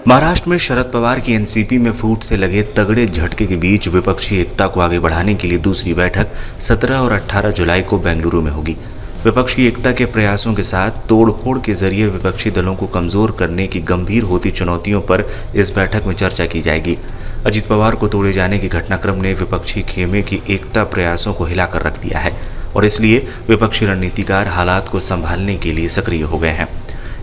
महाराष्ट्र में शरद पवार की एनसीपी में फूट से लगे तगड़े झटके के बीच विपक्षी एकता को आगे बढ़ाने के लिए दूसरी बैठक 17 और 18 जुलाई को बेंगलुरु में होगी। विपक्ष की एकता के प्रयासों के साथ तोड़फोड़ के जरिए विपक्षी दलों को कमजोर करने की गंभीर होती चुनौतियों पर इस बैठक में चर्चा की जाएगी। अजित पवार को तोड़े जाने के घटनाक्रम ने विपक्षी खेमे की एकता प्रयासों को हिलाकर रख दिया है और इसलिए विपक्षी रणनीतिकार हालात को संभालने के लिए सक्रिय हो गए हैं।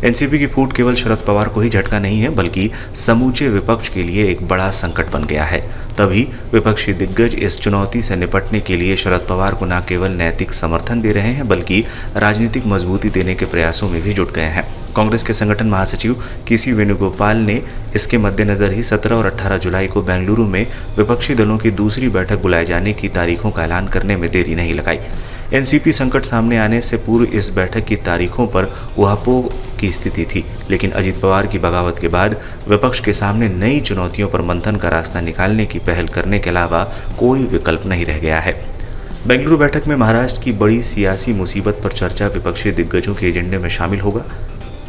एनसीपी की फूट केवल शरद पवार को ही झटका नहीं है, बल्कि समूचे विपक्ष के लिए एक बड़ा संकट बन गया है। तभी विपक्षी दिग्गज इस चुनौती से निपटने के लिए शरद पवार को न केवल नैतिक समर्थन दे रहे हैं, बल्कि राजनीतिक मजबूती देने के प्रयासों में भी जुट गए हैं। कांग्रेस के संगठन महासचिव के.सी. वेणुगोपाल ने इसके मद्देनजर ही 17 और 18 जुलाई को बेंगलुरु में विपक्षी दलों की दूसरी बैठक बुलाए जाने की तारीखों का ऐलान करने में देरी नहीं लगाई। एनसीपी संकट सामने आने से पूर्व इस बैठक की तारीखों पर ऊहापोह की स्थिति थी, लेकिन अजित पवार की बगावत के बाद विपक्ष के सामने नई चुनौतियों पर मंथन का रास्ता निकालने की पहल करने के अलावा कोई विकल्प नहीं रह गया है। बेंगलुरु बैठक में महाराष्ट्र की बड़ी सियासी मुसीबत पर चर्चा विपक्षी दिग्गजों के एजेंडे में शामिल होगा।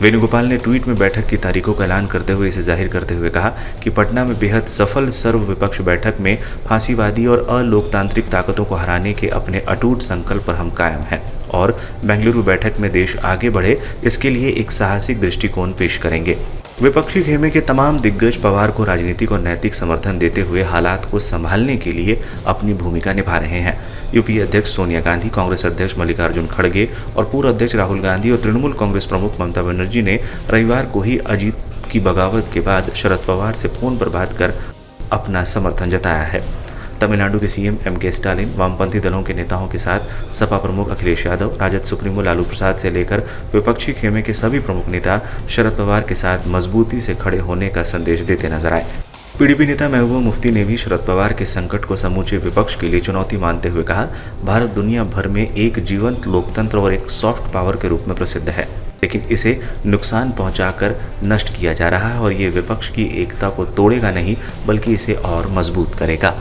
वेणुगोपाल ने ट्वीट में बैठक की तारीखों का ऐलान करते हुए इसे जाहिर करते हुए कहा कि पटना में बेहद सफल सर्व विपक्ष बैठक में फांसीवादी और अलोकतांत्रिक ताकतों को हराने के अपने अटूट संकल्प पर हम कायम हैं और बेंगलुरु बैठक में देश आगे बढ़े, इसके लिए एक साहसिक दृष्टिकोण पेश करेंगे। विपक्षी खेमे के तमाम दिग्गज पवार को राजनीतिक और नैतिक समर्थन देते हुए हालात को संभालने के लिए अपनी भूमिका निभा रहे हैं। यूपीए अध्यक्ष सोनिया गांधी, कांग्रेस अध्यक्ष मल्लिकार्जुन खड़गे और पूर्व अध्यक्ष राहुल गांधी और तृणमूल कांग्रेस प्रमुख ममता बनर्जी ने रविवार को ही अजीत की बगावत के बाद शरद पवार से फोन पर बात कर अपना समर्थन जताया है। तमिलनाडु के सीएम एम.के. स्टालिन, वामपंथी दलों के नेताओं के साथ सपा प्रमुख अखिलेश यादव, राजद सुप्रीमो लालू प्रसाद से लेकर विपक्षी खेमे के सभी प्रमुख नेता शरद पवार के साथ मजबूती से खड़े होने का संदेश देते नजर आए। पीडीपी नेता महबूबा मुफ्ती ने भी शरद पवार के संकट को समूचे विपक्ष के लिए चुनौती मानते हुए कहा, भारत दुनिया भर में एक जीवंत लोकतंत्र और एक सॉफ्ट पावर के रूप में प्रसिद्ध है, लेकिन इसे नुकसान पहुंचाकर नष्ट किया जा रहा है और ये विपक्ष की एकता को तोड़ेगा नहीं, बल्कि इसे और मजबूत करेगा।